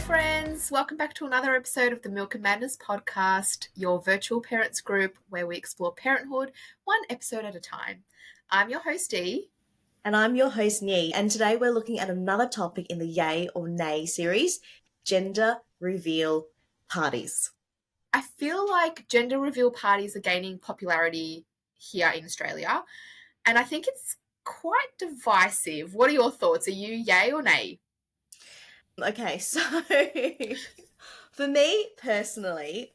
friends. Welcome back to another episode of the Milk and Madness podcast, your virtual parents group where we explore parenthood one episode at a time. I'm your host, Dee. And I'm your host, Nhi. And today we're looking at another topic in the Yay or Nay series, gender reveal parties. I feel like gender reveal parties are gaining popularity here in Australia, and I think it's quite divisive. What are your thoughts? Are you yay or nay? Okay, so for me personally,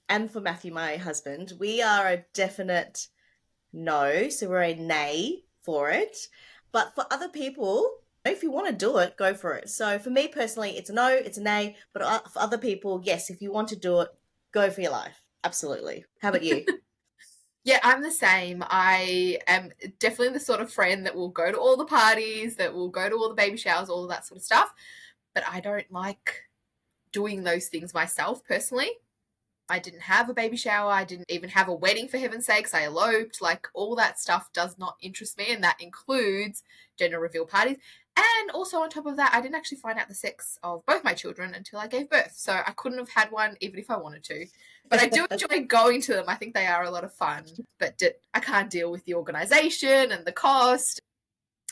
and for Matthew, my husband, we are a definite no, so we're a nay for it. But for other people, if you want to do it, go for it. So for me personally, it's a no, it's a nay. But for other people, yes, if you want to do it, go for your life. Absolutely. How about you? Yeah, I'm the same. I am definitely the sort of friend that will go to all the parties, that will go to all the baby showers, all of that sort of stuff. But I don't like doing those things myself personally. I didn't have a baby shower. I didn't even have a wedding, for heaven's sakes. I eloped. Like, all that stuff does not interest me, and that includes gender reveal parties. And also on top of that, I didn't actually find out the sex of both my children until I gave birth. So I couldn't have had one even if I wanted to. But I do enjoy going to them. I think they are a lot of fun. But I can't deal with the organisation and the cost.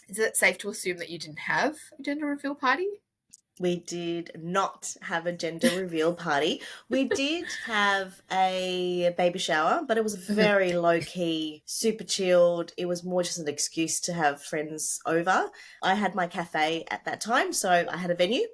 Is it safe to assume that you didn't have a gender reveal party? We did not have a gender reveal party. We did have a baby shower, but it was very low key, super chilled. It was more just an excuse to have friends over. I had my cafe at that time, so I had a venue.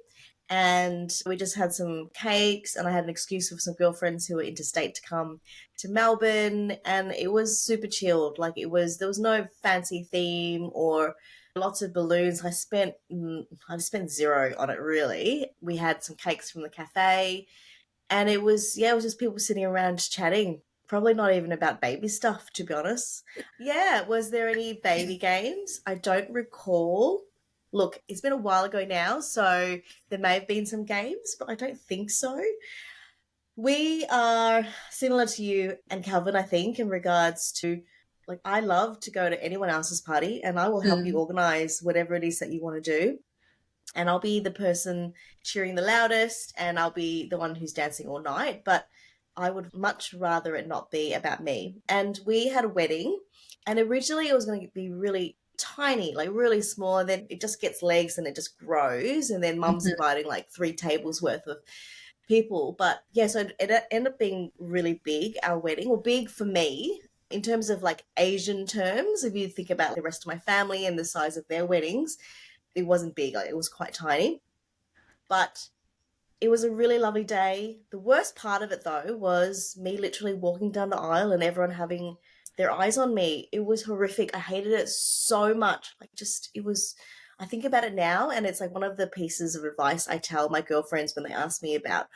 And we just had some cakes, and I had an excuse with some girlfriends who were interstate to come to Melbourne, and it was super chilled. Like, there was no fancy theme or lots of balloons. I spent zero on it, really. We had some cakes from the cafe, and it was just people sitting around chatting. Probably not even about baby stuff, to be honest. Yeah, was there any baby games? I don't recall. Look, it's been a while ago now, so there may have been some games, but I don't think so. We are similar to you and Calvin, I think, in regards to, like, I love to go to anyone else's party and I will help you organize whatever it is that you want to do. And I'll be the person cheering the loudest and I'll be the one who's dancing all night. But I would much rather it not be about me. And we had a wedding, and originally it was going to be really tiny, like really small, and then it just gets legs and it just grows, and then mum's inviting like 3 tables worth of people. But yeah, so it ended up being really big, our wedding, or big for me in terms of like Asian terms. If you think about the rest of my family and the size of their weddings, it wasn't big, like, it was quite tiny. But it was a really lovely day. The worst part of it, though, was me literally walking down the aisle and everyone having their eyes on me. It was horrific. I hated it so much. Like, just, it was, I think about it now, and it's like one of the pieces of advice I tell my girlfriends when they ask me about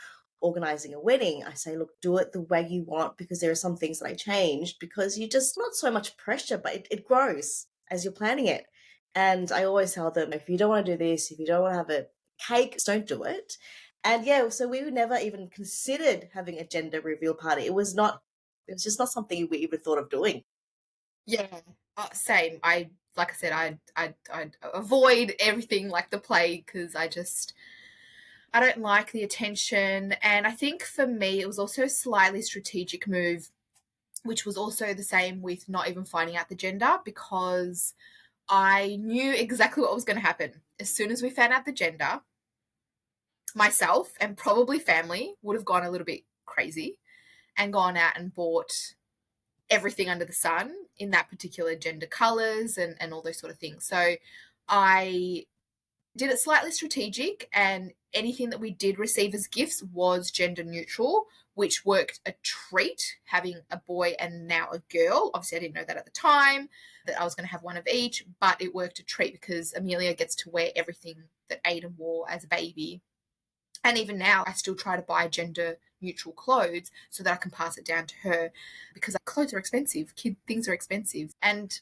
organizing a wedding. I say, look, do it the way you want, because there are some things that I changed because you just, not so much pressure, but it grows as you're planning it. And I always tell them, if you don't want to do this, if you don't want to have a cake, don't do it. And yeah, so we never even considered having a gender reveal party. It was just not something we even thought of doing. Yeah, same. Like I said, I avoid everything like the plague because I don't like the attention. And I think for me, it was also a slightly strategic move, which was also the same with not even finding out the gender, because I knew exactly what was going to happen. As soon as we found out the gender, myself and probably family would have gone a little bit crazy and gone out and bought everything under the sun in that particular gender colours and all those sort of things. So I did it slightly strategic, and anything that we did receive as gifts was gender neutral, which worked a treat, having a boy and now a girl. Obviously, I didn't know that at the time, that I was going to have one of each, but it worked a treat because Amelia gets to wear everything that Aiden wore as a baby. And even now, I still try to buy gender neutral clothes so that I can pass it down to her, because clothes are expensive. Kid things are expensive. And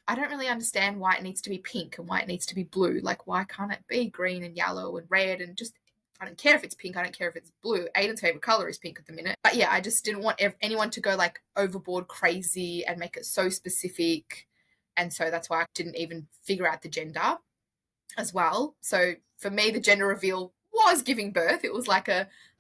I don't really understand why it needs to be pink and why it needs to be blue. Like, why can't it be green and yellow and red and just, I don't care if it's pink. I don't care if it's blue. Aiden's favorite color is pink at the minute. But yeah, I just didn't want anyone to go like overboard crazy and make it so specific. And so that's why I didn't even figure out the gender as well. So for me, the gender reveal was giving birth. It was like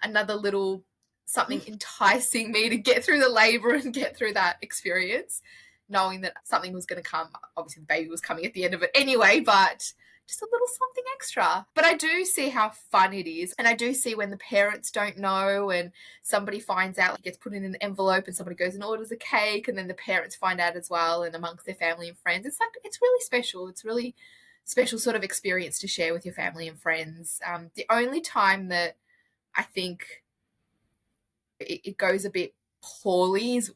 another little something enticing me to get through the labor and get through that experience, knowing that something was going to come. Obviously, the baby was coming at the end of it anyway, but just a little something extra. But I do see how fun it is. And I do see when the parents don't know and somebody finds out, like, it gets put in an envelope and somebody goes and orders a cake and then the parents find out as well and amongst their family and friends. It's like, it's really special. It's really special sort of experience to share with your family and friends. The only time that I think it goes a bit poorly is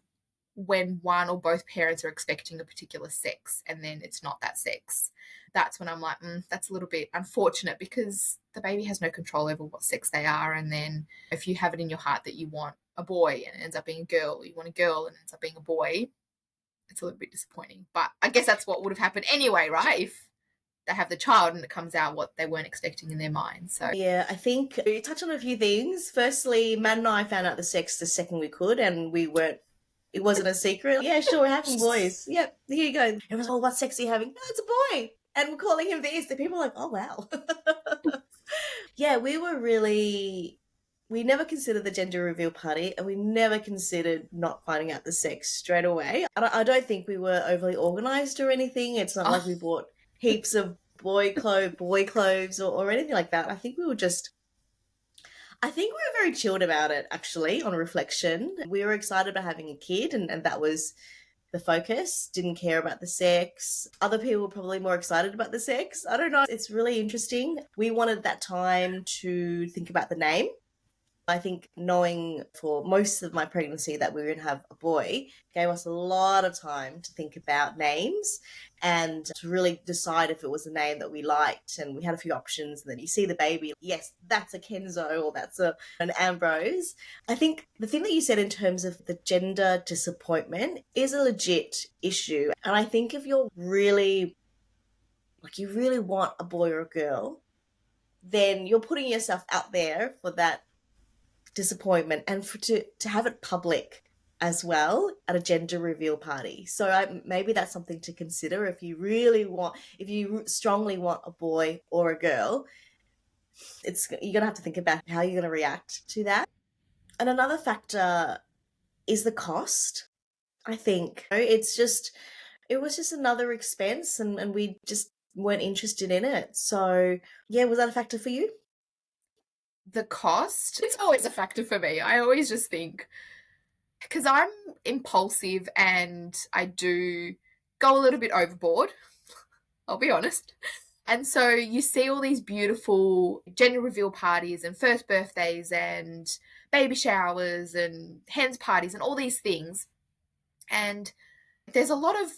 when one or both parents are expecting a particular sex and then it's not that sex. That's when I'm like, that's a little bit unfortunate because the baby has no control over what sex they are. And then if you have it in your heart that you want a boy and it ends up being a girl, or you want a girl and it ends up being a boy, it's a little bit disappointing. But I guess that's what would have happened anyway, right? If they have the child and it comes out what they weren't expecting in their mind. So yeah, I think you touched on a few things. Firstly, Matt and I found out the sex the second we could, and it wasn't a secret. Yeah, sure, we're having boys. Yep, here you go. Everyone's, oh, what sex are you having? No, it's a boy. And we're calling him this. The people are like, oh, wow. Yeah, we never considered the gender reveal party, and we never considered not finding out the sex straight away. I don't think we were overly organised or anything. It's not like we bought heaps of boy clothes or anything like that. I think we were very chilled about it, actually, on reflection. We were excited about having a kid, and that was the focus. Didn't care about the sex. Other people were probably more excited about the sex. I don't know. It's really interesting. We wanted that time to think about the name. I think knowing for most of my pregnancy that we were going to have a boy gave us a lot of time to think about names and to really decide if it was a name that we liked. And we had a few options. And then you see the baby, yes, that's a Kenzo or that's an Ambrose. I think the thing that you said in terms of the gender disappointment is a legit issue. And I think if you're really, you really want a boy or a girl, then you're putting yourself out there for that disappointment and to have it public as well at a gender reveal party. So maybe that's something to consider if you strongly want a boy or a girl. You're gonna have to think about how you're gonna react to that. And another factor is the cost. I think it was just another expense, and we just weren't interested in it. So yeah, was that a factor for you? the cost, it's always a factor for me. I always just think, because I'm impulsive and I do go a little bit overboard, I'll be honest. And so you see all these beautiful gender reveal parties and first birthdays and baby showers and hens parties and all these things. And there's a lot of,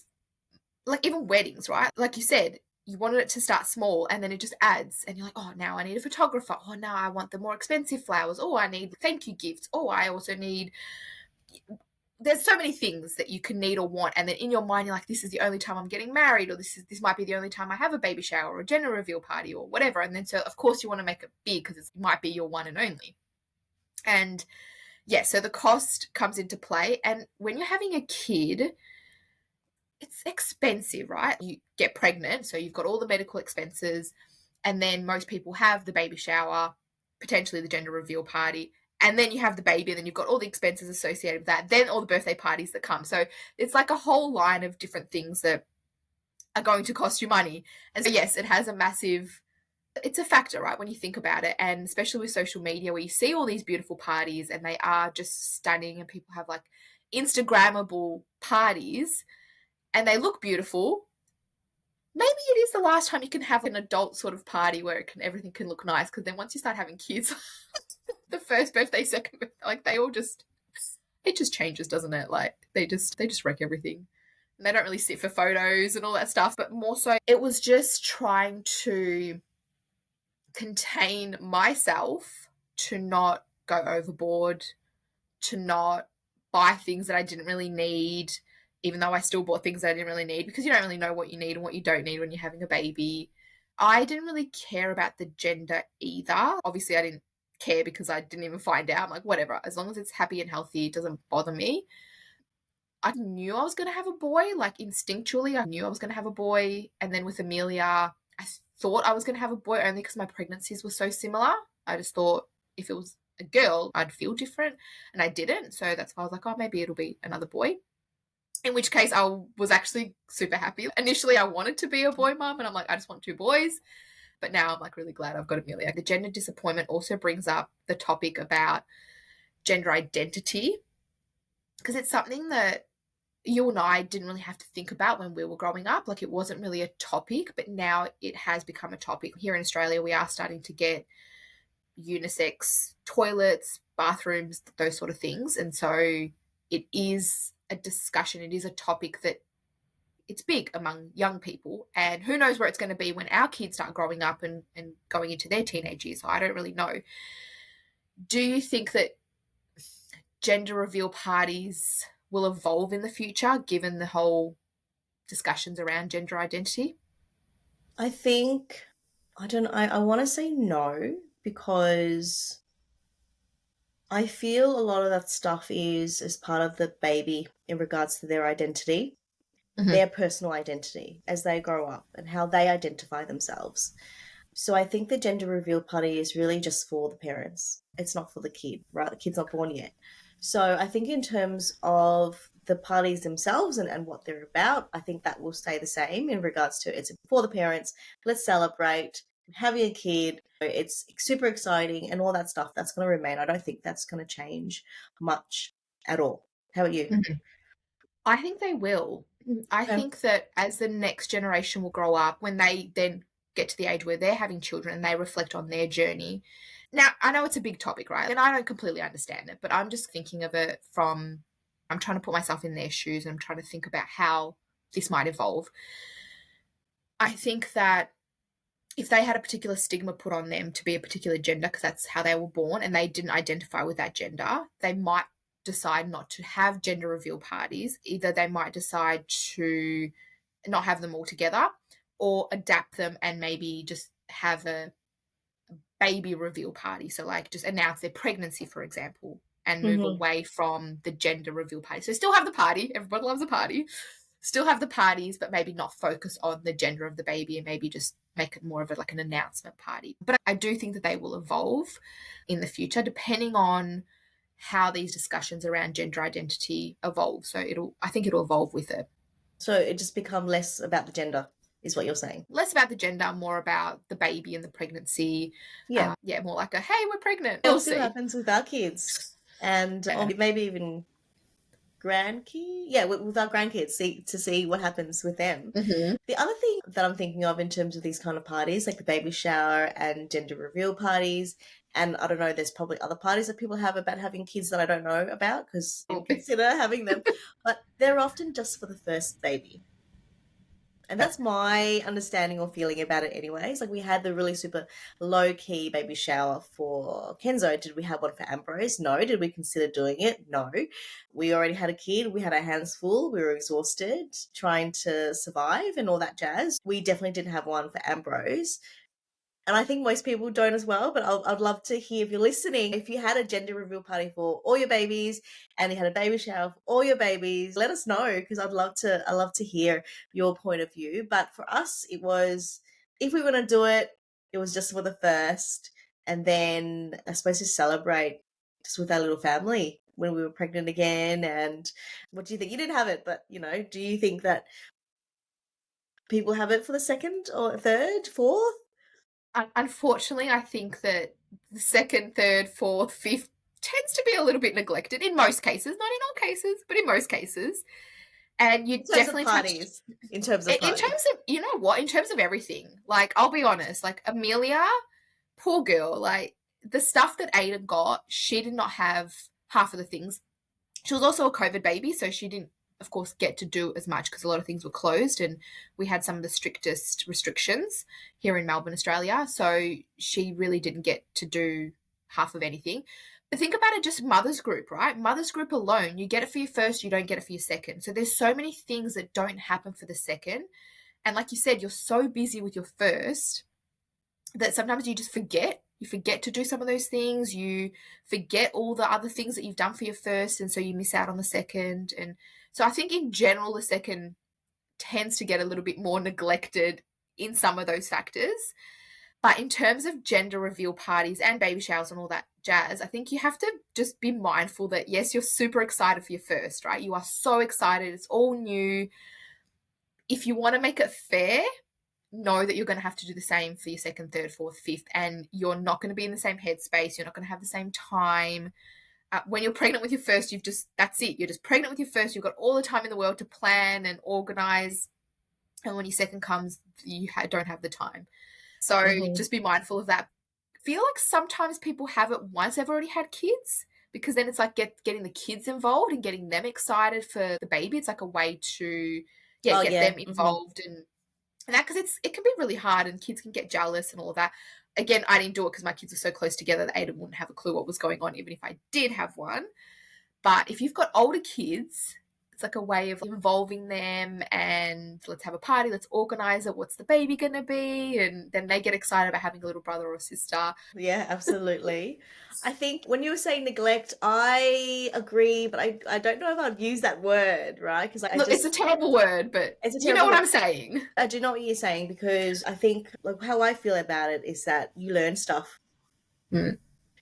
like, even weddings, right? Like you said, you wanted it to start small and then it just adds. And you're like, oh, now I need a photographer. Oh, now I want the more expensive flowers. Oh, I need thank you gifts. Oh, I also need... There's so many things that you can need or want, and then in your mind you're like, this is the only time I'm getting married, or this might be the only time I have a baby shower or a gender reveal party or whatever. And then so of course you want to make it big because it might be your one and only. And yeah, so the cost comes into play. And when you're having a kid, it's expensive, right? You get pregnant, so you've got all the medical expenses, and then most people have the baby shower, potentially the gender reveal party, and then you have the baby, and then you've got all the expenses associated with that, then all the birthday parties that come. So it's like a whole line of different things that are going to cost you money. And so yes, it has it's a factor, right, when you think about it. And especially with social media, where you see all these beautiful parties and they are just stunning, and people have like Instagrammable parties and they look beautiful. Maybe it is the last time you can have an adult sort of party where everything can look nice, because then once you start having kids, the first birthday, second birthday, like it just changes, doesn't it? Like they just wreck everything. And they don't really sit for photos and all that stuff. But more so, it was just trying to contain myself to not go overboard, to not buy things that I didn't really need, even though I still bought things that I didn't really need, because you don't really know what you need and what you don't need when you're having a baby. I didn't really care about the gender either. Obviously, I didn't care because I didn't even find out. I'm like, whatever, as long as it's happy and healthy, it doesn't bother me. I knew I was going to have a boy, like instinctually, I knew I was going to have a boy. And then with Amelia, I thought I was going to have a boy only because my pregnancies were so similar. I just thought if it was a girl, I'd feel different, and I didn't. So that's why I was like, oh, maybe it'll be another boy. In which case, I was actually super happy. Initially, I wanted to be a boy mum, and I'm like, I just want two boys. But now I'm like really glad I've got Amelia. The gender disappointment also brings up the topic about gender identity, because it's something that you and I didn't really have to think about when we were growing up. Like, it wasn't really a topic, but now it has become a topic. Here in Australia, we are starting to get unisex toilets, bathrooms, those sort of things. And so it is a discussion. It is a topic that it's big among young people. And who knows where it's going to be when our kids start growing up and going into their teenage years. So I don't really know. Do you think that gender reveal parties will evolve in the future, given the whole discussions around gender identity? I think, I want to say no, because I feel a lot of that stuff is as part of the baby in regards to their identity, their personal identity as they grow up and how they identify themselves. So I think the gender reveal party is really just for the parents. It's not for the kid, right? The kid's not born yet. So I think in terms of the parties themselves and what they're about, I think that will stay the same in regards to it's for the parents. Let's celebrate having a kid. It's super exciting and all that stuff. That's going to remain. I don't think that's going to change much at all. How about you? I think they will. I think that as the next generation will grow up, when they then get to the age where they're having children and they reflect on their journey. Now, I know it's a big topic, right? And I don't completely understand it, but I'm just thinking of it from, I'm trying to put myself in their shoes and I'm trying to think about how this might evolve. I think that if they had a particular stigma put on them to be a particular gender, because that's how they were born, and they didn't identify with that gender, they might decide not to have gender reveal parties. Either they might decide to not have them all together, or adapt them and maybe just have a baby reveal party. So like just announce their pregnancy, for example, and move away from the gender reveal party. So still have the party. Everybody loves a party. Still have the parties, but maybe not focus on the gender of the baby and maybe just make it more of like an announcement party. But I do think that they will evolve in the future depending on how these discussions around gender identity evolve. So I think it'll evolve with it. So it just become less about the gender, is what you're saying? Less about the gender, more about the baby and the pregnancy. Yeah. More like hey, we're pregnant. We'll see what happens with our kids. And maybe even grandkids. Yeah, with our grandkids, to see what happens with them. The other thing that I'm thinking of in terms of these kind of parties, like the baby shower and gender reveal parties, and I don't know, there's probably other parties that people have about having kids that I don't know about because they consider having them, but they're often just for the first baby. And that's my understanding or feeling about it anyways. Like we had the really super low-key baby shower for Kenzo. Did we have one for Ambrose? No. Did we consider doing it? No. We already had a kid. We had our hands full. We were exhausted trying to survive and all that jazz. We definitely didn't have one for Ambrose. And I think most people don't as well, but I'd love to hear if you're listening, if you had a gender reveal party for all your babies and you had a baby shower for all your babies, let us know because I'd love to hear your point of view. But for us, it was, if we were going to do it, it was just for the first. And then I suppose to celebrate just with our little family when we were pregnant again. And what do you think? You didn't have it, but, do you think that people have it for the second or third, fourth? Unfortunately, I think that the second, third, fourth, fifth tends to be a little bit neglected in most cases, not in all cases, but in most cases. And you definitely in terms of you know what, in terms of everything. Like, I'll be honest, like Amelia, poor girl, like the stuff that Ada got, she did not have half of the things. She was also a COVID baby, so she didn't, of course, get to do as much because a lot of things were closed and we had some of the strictest restrictions here in Melbourne, Australia. So she really didn't get to do half of anything. But think about it, just mother's group, right? Mother's group alone, you get it for your first, you don't get it for your second. So there's so many things that don't happen for the second. And like you said, you're so busy with your first that sometimes you just forget. You forget to do some of those things. You forget all the other things that you've done for your first. And so you miss out on the second. And so I think in general, the second tends to get a little bit more neglected in some of those factors. But in terms of gender reveal parties and baby showers and all that jazz, I think you have to just be mindful that, yes, you're super excited for your first, right? You are so excited. It's all new. If you want to make it fair, know that you're going to have to do the same for your second, third, fourth, fifth, and you're not going to be in the same headspace. You're not going to have the same time. When you're pregnant with your first, that's it. You're just pregnant with your first. You've got all the time in the world to plan and organize. And when your second comes, you don't have the time. So just be mindful of that. I feel like sometimes people have it once they've already had kids, because then it's like getting the kids involved and getting them excited for the baby. It's like a way to get them involved and that, because it can be really hard and kids can get jealous and all of that. Again, I didn't do it because my kids were so close together that Aiden wouldn't have a clue what was going on, even if I did have one. But if you've got older kids, it's like a way of involving them and let's have a party, let's organize it. What's the baby going to be? And then they get excited about having a little brother or sister. Yeah, absolutely. I think when you were saying neglect, I agree, but I don't know if I'd use that word, right? Because it's a terrible word, but you know what I'm saying. I do know what you're saying, because I think like how I feel about it is that you learn stuff.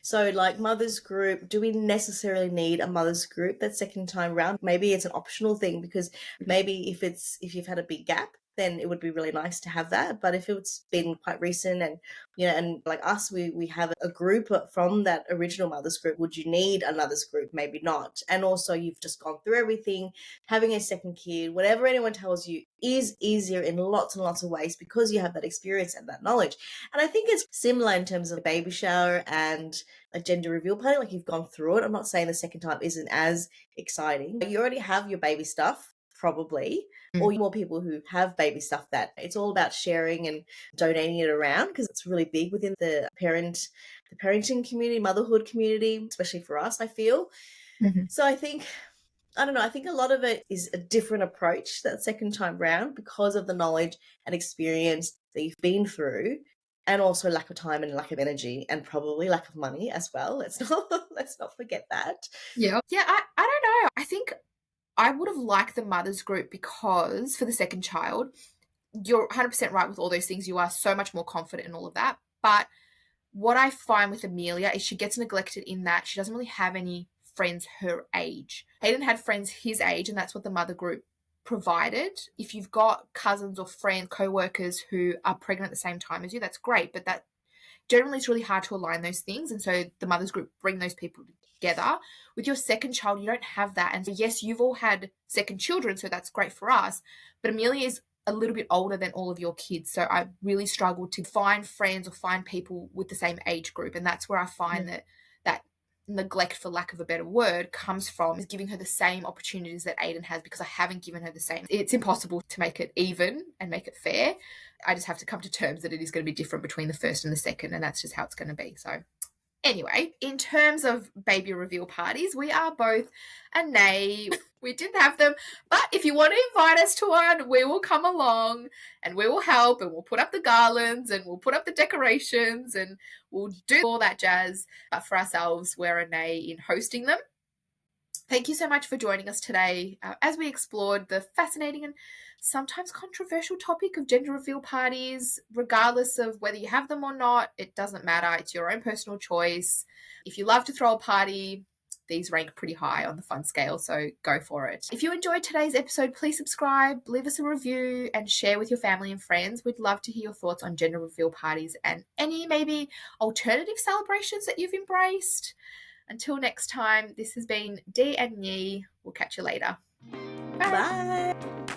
So like mother's group, do we necessarily need a mother's group that second time round? Maybe it's an optional thing, because maybe if you've had a big gap, then it would be really nice to have that. But if it's been quite recent and, and like us, we have a group from that original mother's group, would you need another's group? Maybe not. And also you've just gone through everything. Having a second kid, whatever anyone tells you, is easier in lots and lots of ways because you have that experience and that knowledge. And I think it's similar in terms of a baby shower and a gender reveal party. Like you've gone through it. I'm not saying the second time isn't as exciting. You already have your baby stuff, probably, or more people who have baby stuff, that it's all about sharing and donating it around, because it's really big within the parenting community, motherhood community, especially for us, I feel. So I think a lot of it is a different approach that second time round because of the knowledge and experience that you've been through, and also lack of time and lack of energy, and probably lack of money as well. Let's not forget that. Yeah, I don't know. I think I would have liked the mother's group, because for the second child, you're 100% right with all those things. You are so much more confident in all of that. But what I find with Amelia is she gets neglected in that she doesn't really have any friends her age. Hayden had friends his age, and that's what the mother group provided. If you've got cousins or friends, co-workers who are pregnant at the same time as you, that's great. But that generally it's really hard to align those things. And so the mother's group bring those people together. With your second child, you don't have that. And so yes, you've all had second children, so that's great for us. But Amelia is a little bit older than all of your kids. So I really struggled to find friends or find people with the same age group. And that's where I find that neglect, for lack of a better word, comes from, is giving her the same opportunities that Aiden has, because I haven't given her the same. It's impossible to make it even and make it fair. I just have to come to terms that it is going to be different between the first and the second, and that's just how it's going to be. So anyway, in terms of baby reveal parties, we are both a nay. We didn't have them, but if you want to invite us to one, we will come along and we will help, and we'll put up the garlands and we'll put up the decorations and we'll do all that jazz. But for ourselves, we're a nay in hosting them. Thank you so much for joining us today as we explored the fascinating and sometimes controversial topic of gender reveal parties. Regardless of whether you have them or not, it doesn't matter. It's your own personal choice. If you love to throw a party, these rank pretty high on the fun scale, so go for it. If you enjoyed today's episode, please subscribe, leave us a review, and share with your family and friends. We'd love to hear your thoughts on gender reveal parties and any maybe alternative celebrations that you've embraced. Until next time, this has been Dee and Nyi. We'll catch you later. Bye. Bye.